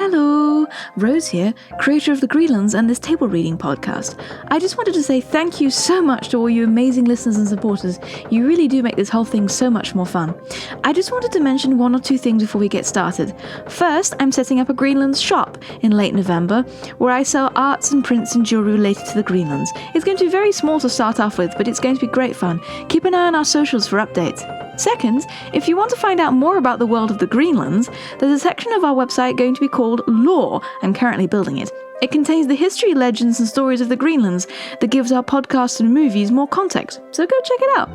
Hello, Rose here, creator of the Greenlands and this table reading podcast. I just wanted to say thank you so much to all you amazing listeners and supporters. You really do make this whole thing so much more fun. I just wanted to mention one or two things before we get started. First, I'm setting up a Greenlands shop in late November where I sell arts and prints and jewellery related to the Greenlands. It's going to be very small to start off with, but it's going to be great fun. Keep an eye on our socials for updates. Second, if you want to find out more about the world of the Greenlands, there's a section of our website going to be called Lore. I'm currently building it. It contains the history, legends and stories of the Greenlands that gives our podcasts and movies more context, so go check it out.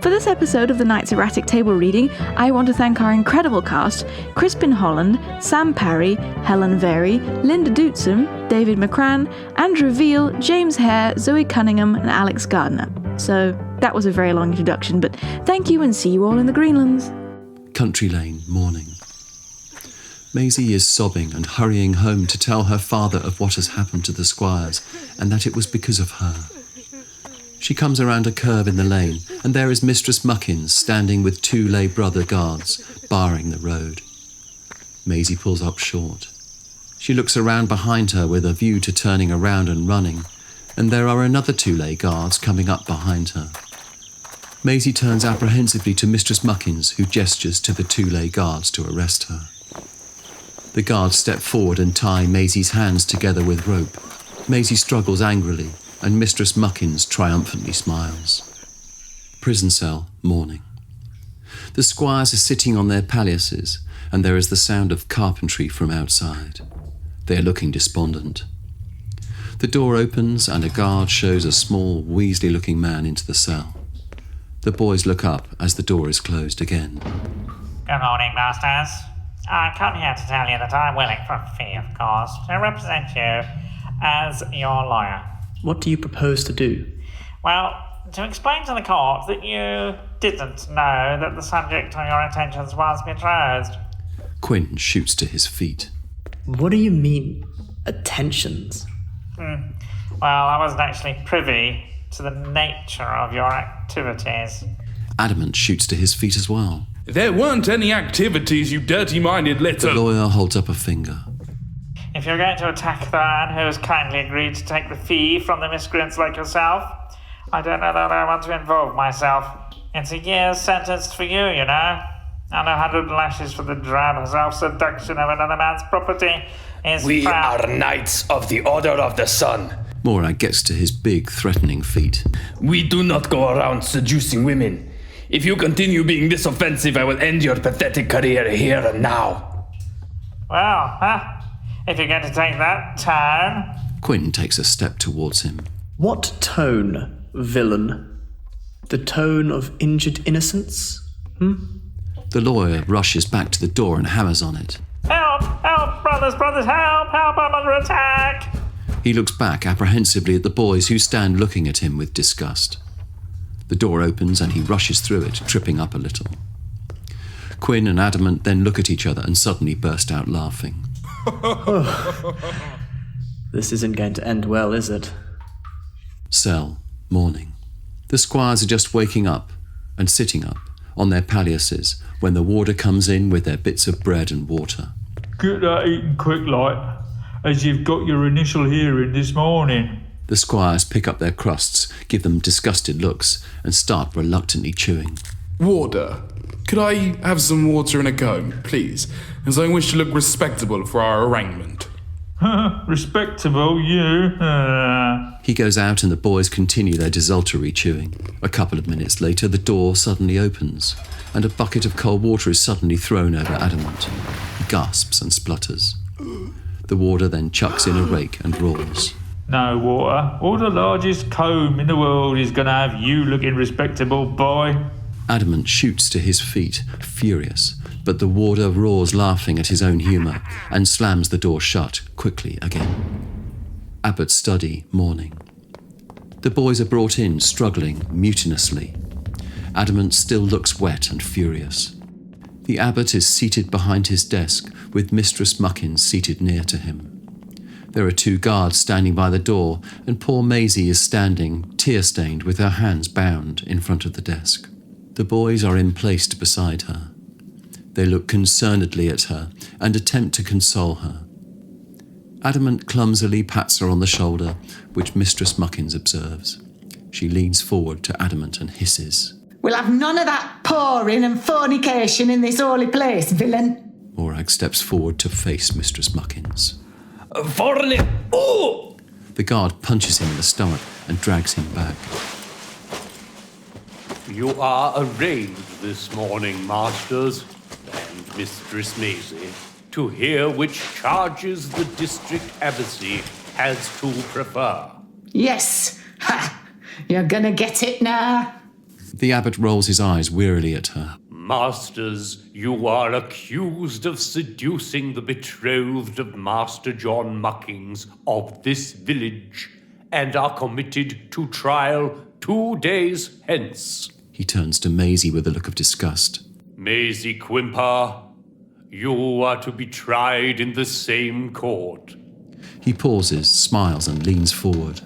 For this episode of the Night's Erratic Table Reading, I want to thank our incredible cast: Crispin Holland, Sam Parry, Helen Varey, Linda Dootson, David McCran, Andrew Veale, James Hare, Zoe Cunningham and Alex Gardiner. So that was a very long introduction, but thank you and see you all in the Greenlands. Country Lane, morning. Maisie is sobbing and hurrying home to tell her father of what has happened to the squires and that it was because of her. She comes around a curve in the lane and there is Mistress Muckins standing with two lay brother guards barring the road. Maisie pulls up short. She looks around behind her with a view to turning around and running, and there are another two lay guards coming up behind her. Maisie turns apprehensively to Mistress Muckins, who gestures to the two lay guards to arrest her. The guards step forward and tie Maisie's hands together with rope. Maisie struggles angrily, and Mistress Muckins triumphantly smiles. Prison cell, morning. The squires are sitting on their palliaces, and there is the sound of carpentry from outside. They are looking despondent. The door opens and a guard shows a small, Weasley-looking man into the cell. The boys look up as the door is closed again. Good morning, masters. I've come here to tell you that I'm willing, for a fee, of course, to represent you as your lawyer. What do you propose to do? Well, to explain to the court that you didn't know that the subject of your attentions was betrothed. Quinn shoots to his feet. What do you mean, attentions? Well, I wasn't actually privy to the nature of your activities. Adamant shoots to his feet as well. There weren't any activities, you dirty-minded little... The lawyer holds up a finger. If you're going to attack the man who has kindly agreed to take the fee from the miscreants like yourself, I don't know that I want to involve myself. It's a year's sentence for you, you know. And 100 lashes for the drab self-seduction of another man's property is We are Knights of the Order of the Sun. Morag gets to his big, threatening feet. We do not go around seducing women. If you continue being this offensive, I will end your pathetic career here and now. Well, if you're going to take that tone... Quinn takes a step towards him. What tone, villain? The tone of injured innocence? The lawyer rushes back to the door and hammers on it. Help! Help! Brothers, help! Help! I'm under attack! He looks back apprehensively at the boys who stand looking at him with disgust. The door opens and he rushes through it, tripping up a little. Quinn and Adamant then look at each other and suddenly burst out laughing. This isn't going to end well, is it? Cell, morning. The squires are just waking up and sitting up on their palliaces when the warder comes in with their bits of bread and water. Get that eaten quick, like, as you've got your initial hearing this morning. The squires pick up their crusts, give them disgusted looks, and start reluctantly chewing. Warder, could I have some water and a comb, please? As I wish to look respectable for our arraignment. Respectable, you? He goes out and the boys continue their desultory chewing. A couple of minutes later, the door suddenly opens, and a bucket of cold water is suddenly thrown over Adamant. He gasps and splutters. The warder then chucks in a rake and roars. No water. Or the largest comb in the world is going to have you looking respectable, boy. Adamant shoots to his feet, furious, but the warder roars laughing at his own humour and slams the door shut quickly again. Abbott's study, morning. The boys are brought in, struggling mutinously. Adamant still looks wet and furious. The abbot is seated behind his desk, with Mistress Muckins seated near to him. There are two guards standing by the door, and poor Maisie is standing, tear-stained, with her hands bound, in front of the desk. The boys are in place beside her. They look concernedly at her and attempt to console her. Adamant clumsily pats her on the shoulder, which Mistress Muckins observes. She leans forward to Adamant and hisses. We'll have none of that pouring and fornication in this holy place, villain. Morag steps forward to face Mistress Muckins. Oh! The guard punches him in the stomach and drags him back. You are arraigned this morning, masters, and Mistress Maisie, to hear which charges the district abbacy has to prefer. Yes. Ha! You're gonna get it now. The abbot rolls his eyes wearily at her. Masters, you are accused of seducing the betrothed of Master John Muckings of this village, and are committed to trial 2 days hence. He turns to Maisie with a look of disgust. Maisie Quimper, you are to be tried in the same court. He pauses, smiles, and leans forward.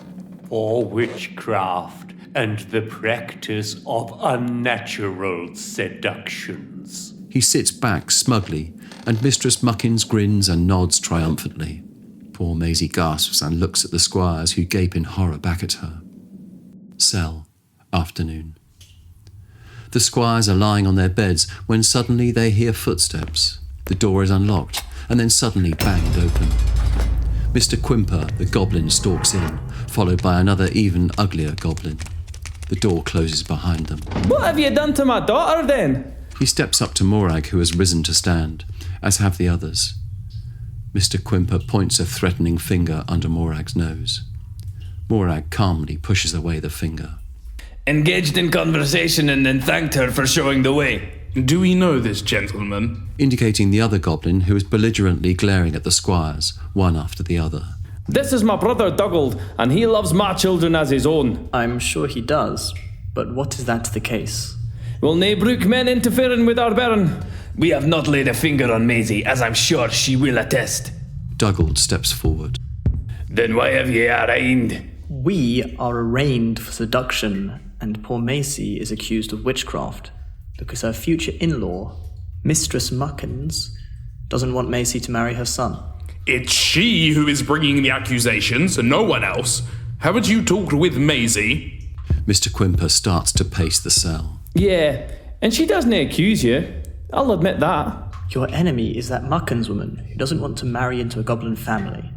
For witchcraft and the practice of unnatural seductions. He sits back smugly, and Mistress Muckins grins and nods triumphantly. Poor Maisie gasps and looks at the squires, who gape in horror back at her. Cell, afternoon. The squires are lying on their beds when suddenly they hear footsteps. The door is unlocked and then suddenly banged open. Mr. Quimper, the goblin, stalks in, followed by another even uglier goblin. The door closes behind them. What have you done to my daughter then? He steps up to Morag, who has risen to stand, as have the others. Mr. Quimper points a threatening finger under Morag's nose. Morag calmly pushes away the finger. Engaged in conversation and then thanked her for showing the way. Do we know this gentleman? Indicating the other goblin, who is belligerently glaring at the squires, one after the other. This is my brother Dougald, and he loves my children as his own. I'm sure he does, but what is that the case? Will nae brook men interfering with our baron? We have not laid a finger on Maisie, as I'm sure she will attest. Dougald steps forward. Then why have ye arraigned? We are arraigned for seduction, and poor Maisie is accused of witchcraft, because her future in-law, Mistress Muckins, doesn't want Maisie to marry her son. It's she who is bringing the accusations, and no one else. Haven't you talked with Maisie? Mr. Quimper starts to pace the cell. Yeah, and she doesn't accuse you. I'll admit that. Your enemy is that Muckins woman who doesn't want to marry into a goblin family.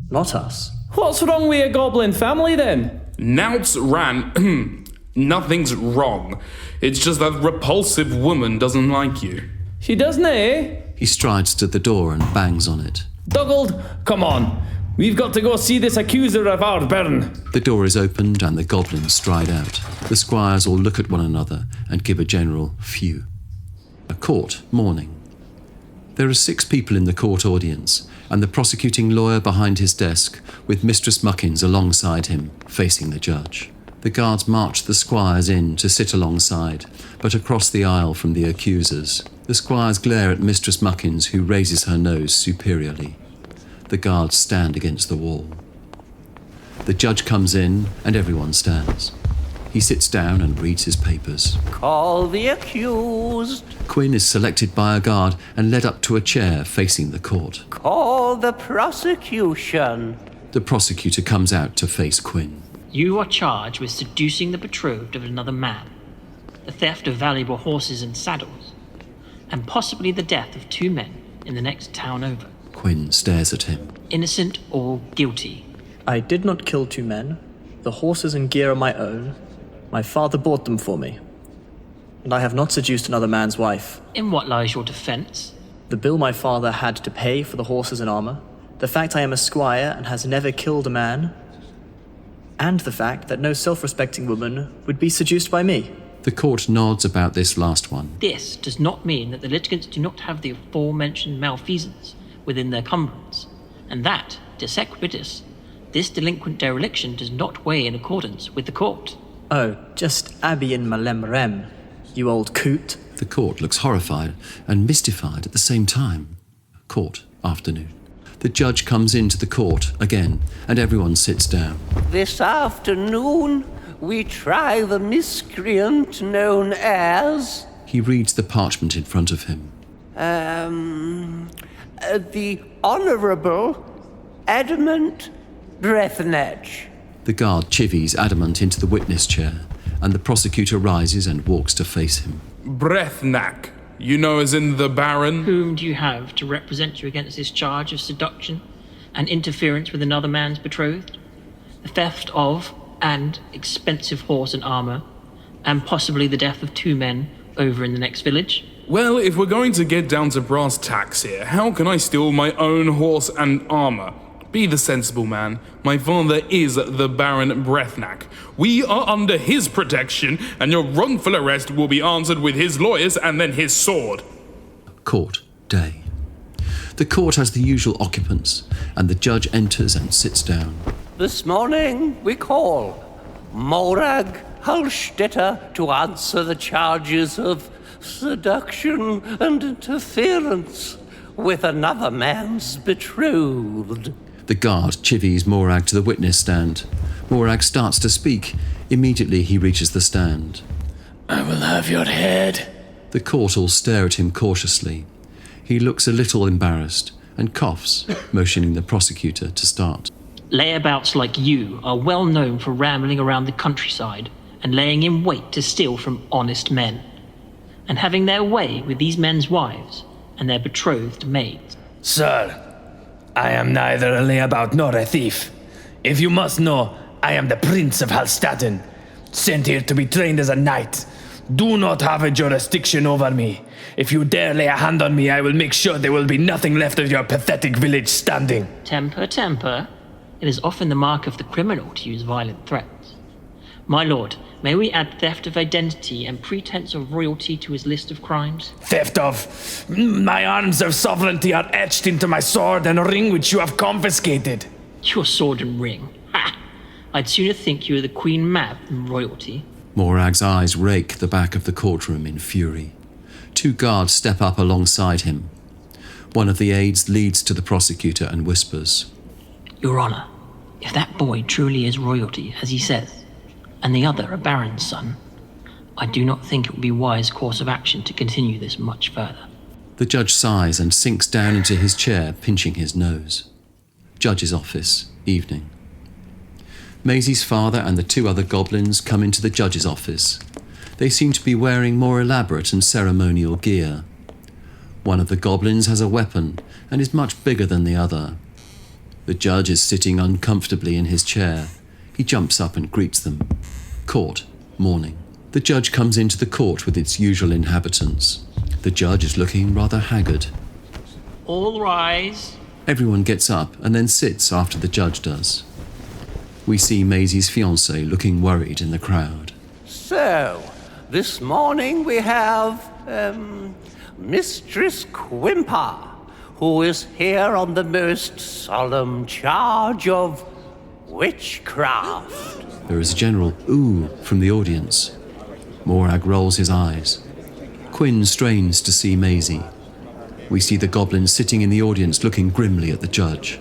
Not us. What's wrong with a goblin family then? Nout's ran. Nothing's wrong. It's just that repulsive woman doesn't like you. She doesn't, eh? He strides to the door and bangs on it. Dougald, come on. We've got to go see this accuser of our baron. The door is opened and the goblins stride out. The squires all look at one another and give a general phew. A court morning. There are 6 people in the court audience, and the prosecuting lawyer behind his desk, with Mistress Muckins alongside him, facing the judge. The guards march the squires in to sit alongside, but across the aisle from the accusers. The squires glare at Mistress Muckins, who raises her nose superiorly. The guards stand against the wall. The judge comes in, and everyone stands. He sits down and reads his papers. Call the accused. Quinn is selected by a guard and led up to a chair facing the court. Call the prosecution. The prosecutor comes out to face Quinn. You are charged with seducing the betrothed of another man, the theft of valuable horses and saddles, and possibly the death of 2 men in the next town over. Quinn stares at him. Innocent or guilty? I did not kill 2 men. The horses and gear are my own. My father bought them for me. And I have not seduced another man's wife. In what lies your defence? The bill my father had to pay for the horses and armour, the fact I am a squire and has never killed a man, and the fact that no self-respecting woman would be seduced by me. The court nods about this last one. This does not mean that the litigants do not have the aforementioned malfeasance within their cumbrance, and that, de sequitur, this delinquent dereliction does not weigh in accordance with the court. Oh, just Abby and Malem Rem, you old coot. The court looks horrified and mystified at the same time. Court, afternoon. The judge comes into the court again, and everyone sits down. This afternoon, we try the miscreant known as... He reads the parchment in front of him. The Honourable Adamant Breathnetch. The guard chivies Adamant into the witness chair, and the prosecutor rises and walks to face him. Breathnack. You know as in the Baron? Whom do you have to represent you against this charge of seduction and interference with another man's betrothed? The theft of and expensive horse and armour, and possibly the death of 2 men over in the next village? Well, if we're going to get down to brass tacks here, how can I steal my own horse and armour? Be the sensible man. My father is the Baron Breathnack. We are under his protection, and your wrongful arrest will be answered with his lawyers and then his sword. Court day. The court has the usual occupants, and the judge enters and sits down. This morning we call Morag Hulstetter to answer the charges of seduction and interference with another man's betrothed. The guard chivies Morag to the witness stand. Morag starts to speak. Immediately he reaches the stand. I will have your head. The court all stare at him cautiously. He looks a little embarrassed and coughs, motioning the prosecutor to start. Layabouts like you are well known for rambling around the countryside and laying in wait to steal from honest men, and having their way with these men's wives and their betrothed maids. Sir, I am neither a layabout nor a thief. If you must know, I am the Prince of Hallstatten, sent here to be trained as a knight. Do not have a jurisdiction over me. If you dare lay a hand on me, I will make sure there will be nothing left of your pathetic village standing. Temper, temper. It is often the mark of the criminal to use violent threats. My lord, may we add theft of identity and pretense of royalty to his list of crimes? Theft of... My arms of sovereignty are etched into my sword and ring which you have confiscated. Your sword and ring? Ha! I'd sooner think you were the Queen Mab than royalty. Morag's eyes rake the back of the courtroom in fury. 2 guards step up alongside him. One of the aides leads to the prosecutor and whispers, Your Honour, if that boy truly is royalty, as he says, and the other a baron's son, I do not think it would be wise course of action to continue this much further. The judge sighs and sinks down into his chair, pinching his nose. Judge's office, evening. Maisie's father and the 2 other goblins come into the judge's office. They seem to be wearing more elaborate and ceremonial gear. One of the goblins has a weapon and is much bigger than the other. The judge is sitting uncomfortably in his chair. He jumps up and greets them. Court, morning. The judge comes into the court with its usual inhabitants. The judge is looking rather haggard. All rise. Everyone gets up and then sits after the judge does. We see Maisie's fiancé looking worried in the crowd. So, this morning we have, Mistress Quimper, who is here on the most solemn charge of witchcraft. There is a general ooh from the audience. Morag rolls his eyes. Quinn strains to see Maisie. We see the goblins sitting in the audience looking grimly at the judge.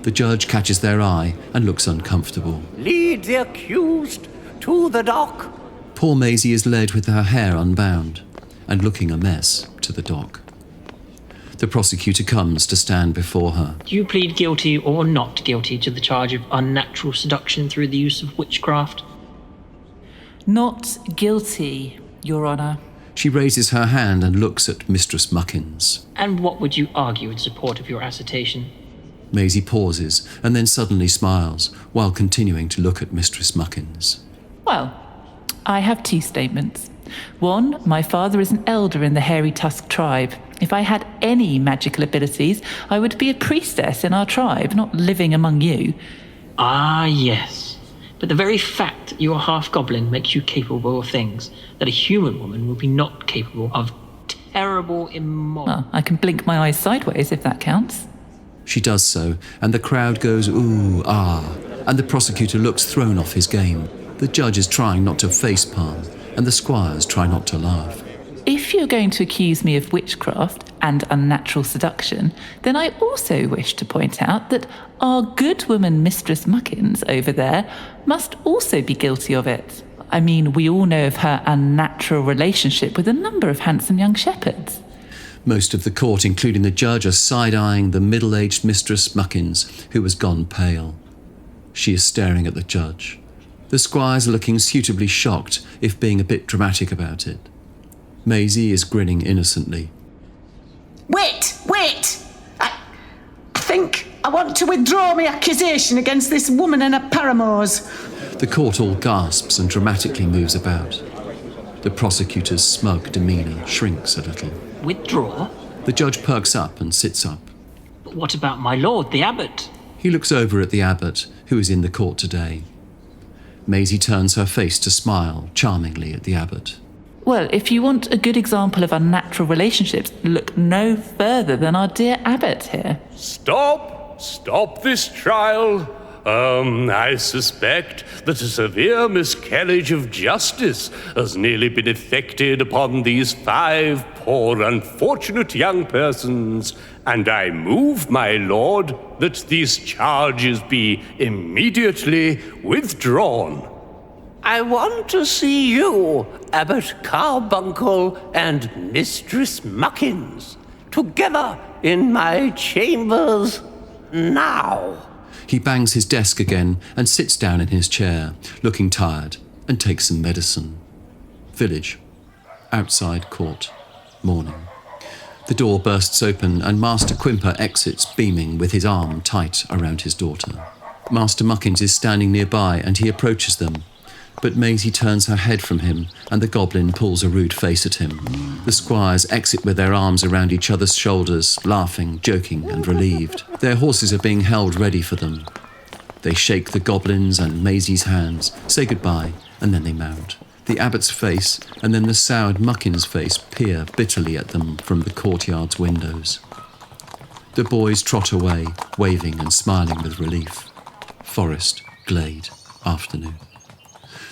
The judge catches their eye and looks uncomfortable. Lead the accused to the dock. Poor Maisie is led with her hair unbound and looking a mess to the dock. The prosecutor comes to stand before her. Do you plead guilty or not guilty to the charge of unnatural seduction through the use of witchcraft? Not guilty, Your Honour. She raises her hand and looks at Mistress Muckins. And what would you argue in support of your assertion? Maisie pauses and then suddenly smiles while continuing to look at Mistress Muckins. Well, I have 2 statements. 1, my father is an elder in the Hairy Tusk tribe. If I had any magical abilities, I would be a priestess in our tribe, not living among you. Ah, yes. But the very fact that you are half-goblin makes you capable of things that a human woman would be not capable of. Terrible immoral. Well, I can blink my eyes sideways if that counts. She does so, and the crowd goes ooh, ah, and the prosecutor looks thrown off his game. The judge is trying not to facepalm, and the squires try not to laugh. If you're going to accuse me of witchcraft and unnatural seduction, then I also wish to point out that our good woman Mistress Muckins over there must also be guilty of it. I mean, we all know of her unnatural relationship with a number of handsome young shepherds. Most of the court, including the judge, are side-eyeing the middle-aged Mistress Muckins, who has gone pale. She is staring at the judge. The squires are looking suitably shocked, if being a bit dramatic about it. Maisie is grinning innocently. Wait! I think I want to withdraw my accusation against this woman and her paramours. The court all gasps and dramatically moves about. The prosecutor's smug demeanour shrinks a little. Withdraw? The judge perks up and sits up. But what about my lord, the abbot? He looks over at the abbot, who is in the court today. Maisie turns her face to smile charmingly at the abbot. Well, if you want a good example of unnatural relationships, look no further than our dear abbot here. Stop this trial. I suspect that a severe miscarriage of justice has nearly been effected upon these 5 poor unfortunate young persons, and I move, my lord, that these charges be immediately withdrawn. I want to see you, Abbot Carbuncle and Mistress Muckins, together in my chambers now. He bangs his desk again and sits down in his chair, looking tired, and takes some medicine. Village. Outside court. Morning. The door bursts open and Master Quimper exits, beaming, with his arm tight around his daughter. Master Muckins is standing nearby and he approaches them. But Maisie turns her head from him and the goblin pulls a rude face at him. The squires exit with their arms around each other's shoulders, laughing, joking and relieved. Their horses are being held ready for them. They shake the goblin's and Maisie's hands, say goodbye, and then they mount. The abbot's face and then the soured Muckins' face peer bitterly at them from the courtyard's windows. The boys trot away, waving and smiling with relief. Forest, glade, afternoon.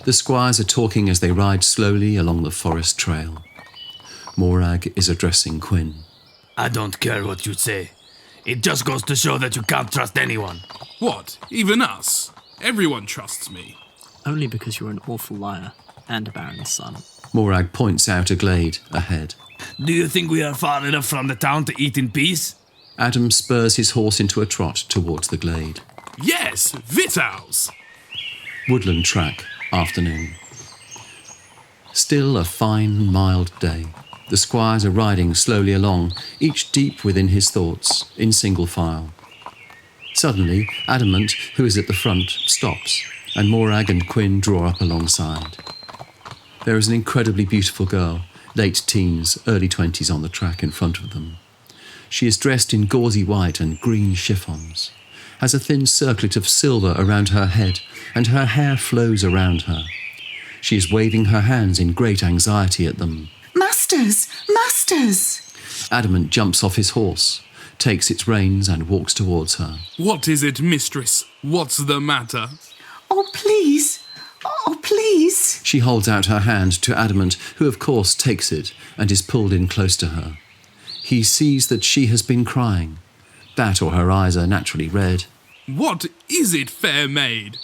The squires are talking as they ride slowly along the forest trail. Morag is addressing Quinn. I don't care what you say. It just goes to show that you can't trust anyone. What? Even us? Everyone trusts me. Only because you're an awful liar and a baron's son. Morag points out a glade ahead. Do you think we are far enough from the town to eat in peace? Adam spurs his horse into a trot towards the glade. Yes, Vitals! Woodland track. Afternoon. Still a fine, mild day. The squires are riding slowly along, each deep within his thoughts, in single file. Suddenly, Adamant, who is at the front, stops, and Morag and Quinn draw up alongside. There is an incredibly beautiful girl, late teens, early 20s on the track in front of them. She is dressed in gauzy white and green chiffons, has a thin circlet of silver around her head, and her hair flows around her. She is waving her hands in great anxiety at them. Masters! Adamant jumps off his horse, takes its reins and walks towards her. What is it, mistress? What's the matter? Oh, please! She holds out her hand to Adamant, who of course takes it and is pulled in close to her. He sees that she has been crying. That or her eyes are naturally red. What is it, fair maid?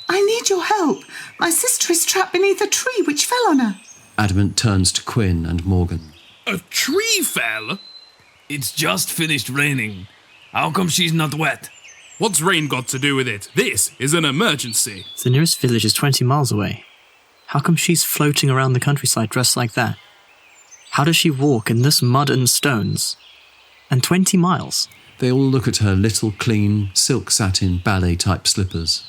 I need your help. My sister is trapped beneath a tree which fell on her. Adamant turns to Quinn and Morgan. A tree fell? It's just finished raining. How come she's not wet? What's rain got to do with it? This is an emergency. The nearest village is 20 miles away. How come she's floating around the countryside dressed like that? How does she walk in this mud and stones? And 20 miles? They all look at her little, clean, silk satin ballet-type slippers.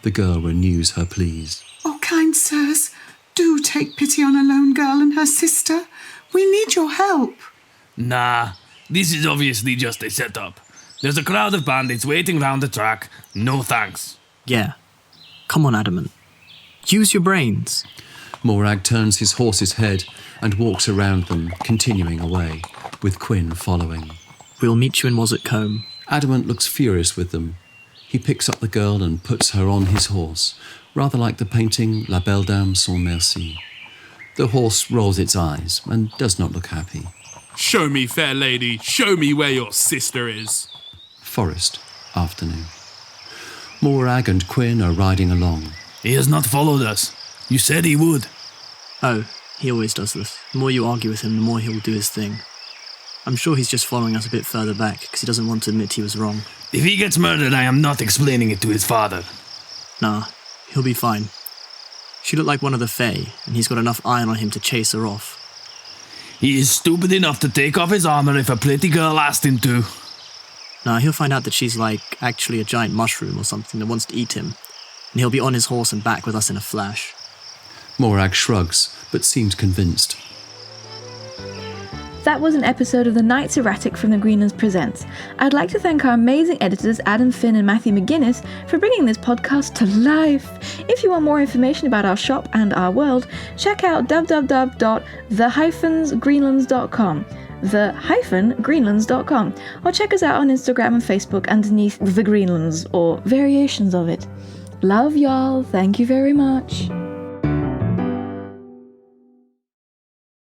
The girl renews her pleas. Oh, kind sirs, do take pity on a lone girl and her sister. We need your help. Nah, this is obviously just a setup. There's a crowd of bandits waiting round the track. No thanks. Yeah. Come on, Adamant. Use your brains. Morag turns his horse's head and walks around them, continuing away, with Quinn following. We'll meet you in Was It Combe. Adamant looks furious with them. He picks up the girl and puts her on his horse, rather like the painting La Belle Dame sans merci. The horse rolls its eyes and does not look happy. Show me, fair lady, show me where your sister is. Forest, afternoon. Morag and Quinn are riding along. He has not followed us. You said he would. Oh, he always does this. The more you argue with him, the more he'll do his thing. I'm sure he's just following us a bit further back because he doesn't want to admit he was wrong. If he gets murdered, I am not explaining it to his father. Nah, he'll be fine. She looked like one of the Fae, and he's got enough iron on him to chase her off. He is stupid enough to take off his armor if a pretty girl asked him to. Nah, he'll find out that she's actually a giant mushroom or something that wants to eat him, and he'll be on his horse and back with us in a flash. Morag shrugs, but seemed convinced. That was an episode of The Knights Erratic from the Greenlands Presents. I'd like to thank our amazing editors Adam Finn and Matthew McGuinness for bringing this podcast to life. If you want more information about our shop and our world, check out www.the-greenlands.com. the-greenlands.com, or check us out on Instagram and Facebook underneath The Greenlands, or variations of it. Love y'all, thank you very much.